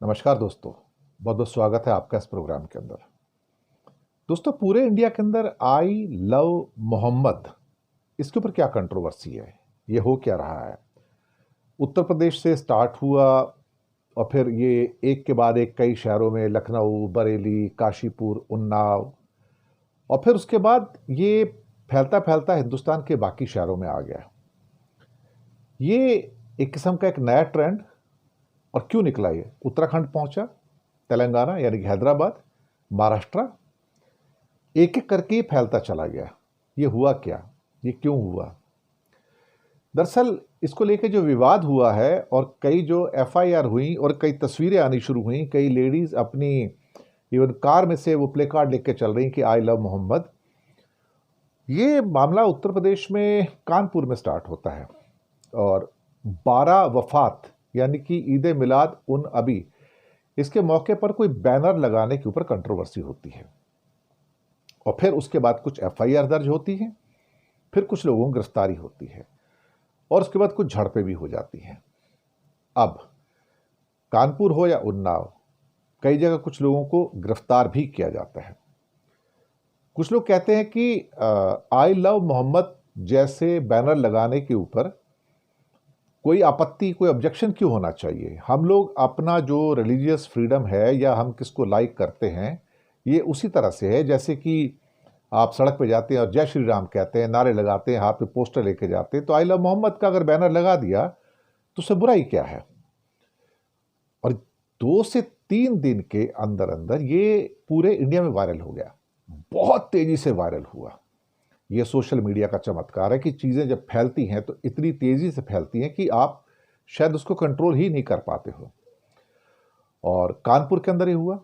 नमस्कार दोस्तों, बहुत बहुत स्वागत है आपका इस प्रोग्राम के अंदर। दोस्तों, पूरे इंडिया के अंदर आई लव मोहम्मद, इसके ऊपर क्या कंट्रोवर्सी है? ये हो क्या रहा है? उत्तर प्रदेश से स्टार्ट हुआ और फिर ये एक के बाद एक कई शहरों में, लखनऊ, बरेली, काशीपुर, उन्नाव, और फिर उसके बाद ये फैलता फैलता हिंदुस्तान के बाकी शहरों में आ गया। ये एक किस्म का एक नया ट्रेंड। और क्यों निकला ये? उत्तराखंड पहुंचा, तेलंगाना यानी कि हैदराबाद, महाराष्ट्र, एक एक करके फैलता चला गया। ये हुआ क्या? ये क्यों हुआ? दरअसल इसको लेके जो विवाद हुआ है और कई जो एफआईआर हुई और कई तस्वीरें आनी शुरू हुई, कई लेडीज अपनी इवन कार में से वो प्ले कार्ड लेके चल रही कि आई लव मोहम्मद। ये मामला उत्तर प्रदेश में कानपुर में स्टार्ट होता है और 12 वफात यानी कि ईद मिलाद उन अबी, इसके मौके पर कोई बैनर लगाने के ऊपर कंट्रोवर्सी होती है और फिर उसके बाद कुछ एफआईआर दर्ज होती है, फिर कुछ लोगों की गिरफ्तारी होती है और उसके बाद कुछ झड़पें भी हो जाती हैं। अब कानपुर हो या उन्नाव, कई जगह कुछ लोगों को गिरफ्तार भी किया जाता है। कुछ लोग कहते हैं कि आई लव मोहम्मद जैसे बैनर लगाने के ऊपर कोई आपत्ति, कोई ऑब्जेक्शन क्यों होना चाहिए? हम लोग अपना जो रिलीजियस फ्रीडम है या हम किसको लाइक करते हैं, ये उसी तरह से है जैसे कि आप सड़क पे जाते हैं और जय श्री राम कहते हैं, नारे लगाते हैं, हाथ में पोस्टर लेके जाते हैं। तो आई लव मोहम्मद का अगर बैनर लगा दिया तो उससे बुराई क्या है? और 2 से 3 दिन के अंदर अंदर ये पूरे इंडिया में वायरल हो गया, बहुत तेजी से वायरल हुआ। ये सोशल मीडिया का चमत्कार है कि चीज़ें जब फैलती हैं तो इतनी तेज़ी से फैलती हैं कि आप शायद उसको कंट्रोल ही नहीं कर पाते हो। और कानपुर के अंदर ही हुआ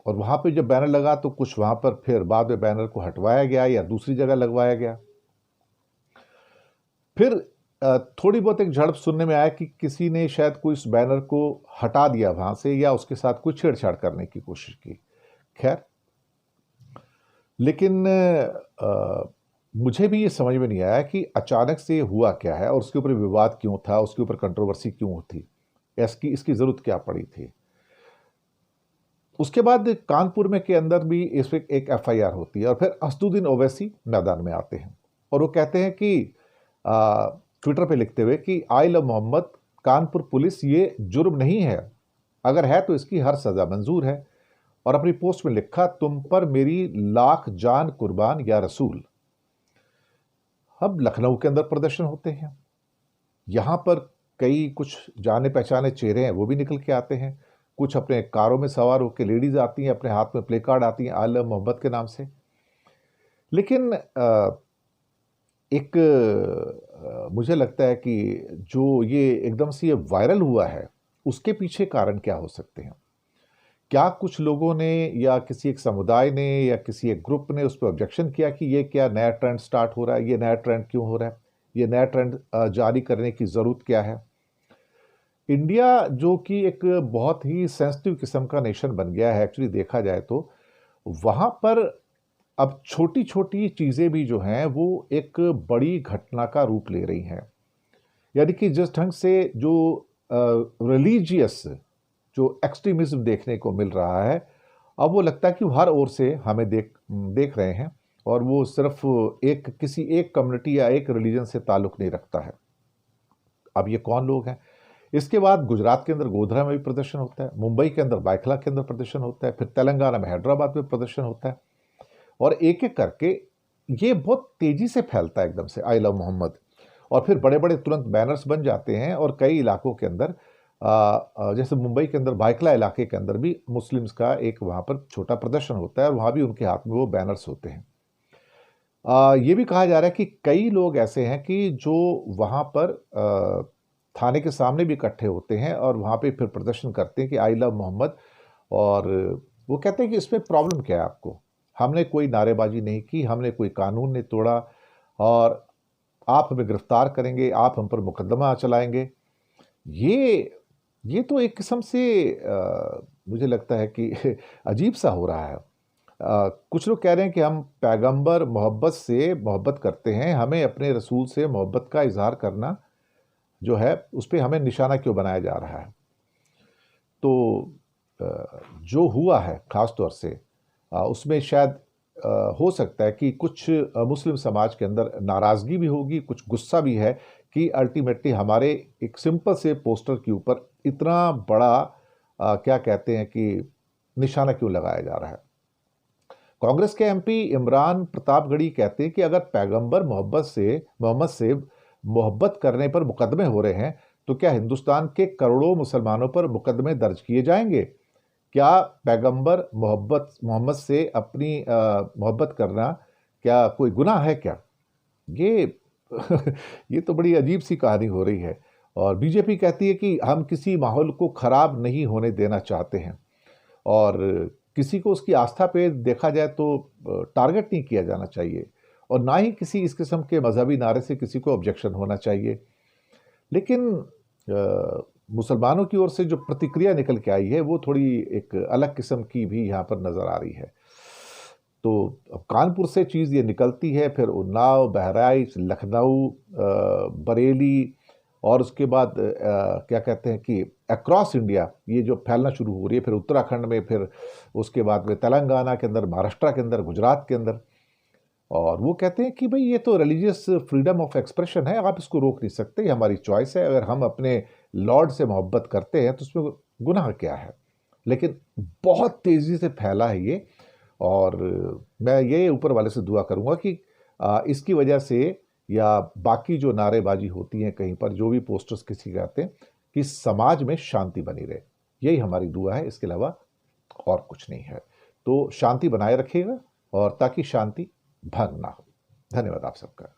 और वहाँ पे जब बैनर लगा तो कुछ वहाँ पर फिर बाद में बैनर को हटवाया गया या दूसरी जगह लगवाया गया। फिर थोड़ी बहुत एक झड़प सुनने में आया कि किसी ने शायद कोई उस बैनर को हटा दिया वहाँ से या उसके साथ कोई छेड़छाड़ करने की कोशिश की। खैर, लेकिन मुझे भी ये समझ में नहीं आया कि अचानक से हुआ क्या है और उसके ऊपर विवाद क्यों था, उसके ऊपर कंट्रोवर्सी क्यों थी, इसकी ज़रूरत क्या पड़ी थी। उसके बाद कानपुर में के अंदर भी इस पर एक एफआईआर होती है और फिर असदुद्दीन ओवैसी मैदान में आते हैं और वो कहते हैं कि ट्विटर पे लिखते हुए कि I love Mohammad, Kanpur police ये जुर्म नहीं है, अगर है तो इसकी हर सज़ा मंजूर है। और अपनी पोस्ट में लिखा, तुम पर मेरी लाख जान कुर्बान या रसूल। अब लखनऊ के अंदर प्रदर्शन होते हैं, यहाँ पर कई कुछ जाने पहचाने चेहरे हैं वो भी निकल के आते हैं। कुछ अपने कारों में सवार होकर लेडीज आती हैं, अपने हाथ में प्ले कार्ड आती हैं आई लव मोहम्मद के नाम से। लेकिन मुझे लगता है कि जो ये एकदम से ये वायरल हुआ है उसके पीछे कारण क्या हो सकते हैं? क्या कुछ लोगों ने या किसी एक समुदाय ने या किसी एक ग्रुप ने उस पर ऑब्जेक्शन किया कि ये क्या नया ट्रेंड स्टार्ट हो रहा है, ये नया ट्रेंड क्यों हो रहा है, ये नया ट्रेंड जारी करने की ज़रूरत क्या है? इंडिया जो कि एक बहुत ही सेंसिटिव किस्म का नेशन बन गया है, एक्चुअली देखा जाए तो वहाँ पर अब छोटी छोटी चीज़ें भी जो हैं वो एक बड़ी घटना का रूप ले रही हैं। यानी कि जिस ढंग से जो रिलीजियस जो एक्सट्रीमिज्म देखने को मिल रहा है, अब वो लगता है कि वो हर ओर से हमें देख रहे हैं और वो सिर्फ किसी एक कम्युनिटी या एक रिलीजन से ताल्लुक़ नहीं रखता है। अब ये कौन लोग हैं? इसके बाद गुजरात के अंदर गोधरा में भी प्रदर्शन होता है, मुंबई के अंदर बाइखला के अंदर प्रदर्शन होता है, फिर तेलंगाना में हैदराबाद में प्रदर्शन होता है और एक एक करके ये बहुत तेज़ी से फैलता है एकदम से आई लव मोहम्मद। और फिर बड़े बड़े तुरंत बैनर्स बन जाते हैं और कई इलाकों के अंदर जैसे मुंबई के अंदर बाइकला इलाके के अंदर भी मुस्लिम्स का एक वहाँ पर छोटा प्रदर्शन होता है और वहाँ भी उनके हाथ में वो बैनर्स होते हैं। ये भी कहा जा रहा है कि कई लोग ऐसे हैं कि जो वहाँ पर थाने के सामने भी इकट्ठे होते हैं और वहाँ पे फिर प्रदर्शन करते हैं कि आई लव मोहम्मद। और वो कहते हैं कि इसमें प्रॉब्लम क्या है आपको? हमने कोई नारेबाजी नहीं की, हमने कोई कानून नहीं तोड़ा और आप हमें गिरफ्तार करेंगे, आप हम पर मुकदमा चलाएंगे। ये तो एक किस्म से मुझे लगता है कि अजीब सा हो रहा है। कुछ लोग कह रहे हैं कि हम पैगंबर मोहब्बत से मोहब्बत करते हैं, हमें अपने रसूल से मोहब्बत का इजहार करना जो है उस पे हमें निशाना क्यों बनाया जा रहा है? तो जो हुआ है ख़ास तौर से उसमें शायद हो सकता है कि कुछ मुस्लिम समाज के अंदर नाराज़गी भी होगी, कुछ गुस्सा भी है कि अल्टीमेटली हमारे एक सिंपल से पोस्टर के ऊपर इतना बड़ा क्या कहते हैं कि निशाना क्यों लगाया जा रहा है। कांग्रेस के एमपी इमरान प्रतापगढ़ी कहते हैं कि अगर पैगंबर मोहम्मद से मोहब्बत करने पर मुकदमे हो रहे हैं तो क्या हिंदुस्तान के करोड़ों मुसलमानों पर मुकदमे दर्ज किए जाएंगे? क्या पैगंबर मोहम्मद से अपनी मोहब्बत करना क्या कोई गुनाह है क्या? ये ये तो बड़ी अजीब सी कहानी हो रही है। और बीजेपी कहती है कि हम किसी माहौल को खराब नहीं होने देना चाहते हैं और किसी को उसकी आस्था पे देखा जाए तो टारगेट नहीं किया जाना चाहिए और ना ही किसी इस किस्म के मजहबी नारे से किसी को ऑब्जेक्शन होना चाहिए। लेकिन मुसलमानों की ओर से जो प्रतिक्रिया निकल के आई है वो थोड़ी एक अलग किस्म की भी यहाँ पर नज़र आ रही है। तो अब कानपुर से चीज़ ये निकलती है, फिर उन्नाव, बहराइच, लखनऊ, बरेली और उसके बाद क्या कहते हैं कि अक्रॉस इंडिया ये जो फैलना शुरू हो रही है, फिर उत्तराखंड में, फिर उसके बाद में तेलंगाना के अंदर, महाराष्ट्र के अंदर, गुजरात के अंदर। और वो कहते हैं कि भाई ये तो रिलीजियस फ्रीडम ऑफ एक्सप्रेशन है, आप इसको रोक नहीं सकते, ये हमारी चॉइस है। अगर हम अपने लॉर्ड से मोहब्बत करते हैं तो उसमें गुनाह क्या है? लेकिन बहुत तेज़ी से फैला है ये। और मैं ये ऊपर वाले से दुआ करूँगा कि इसकी वजह से या बाकी जो नारेबाजी होती हैं कहीं पर, जो भी पोस्टर्स किसी के आते हैं, कि समाज में शांति बनी रहे, यही हमारी दुआ है, इसके अलावा और कुछ नहीं है। तो शांति बनाए रखिएगा और ताकि शांति भंग ना हो। धन्यवाद आप सबका।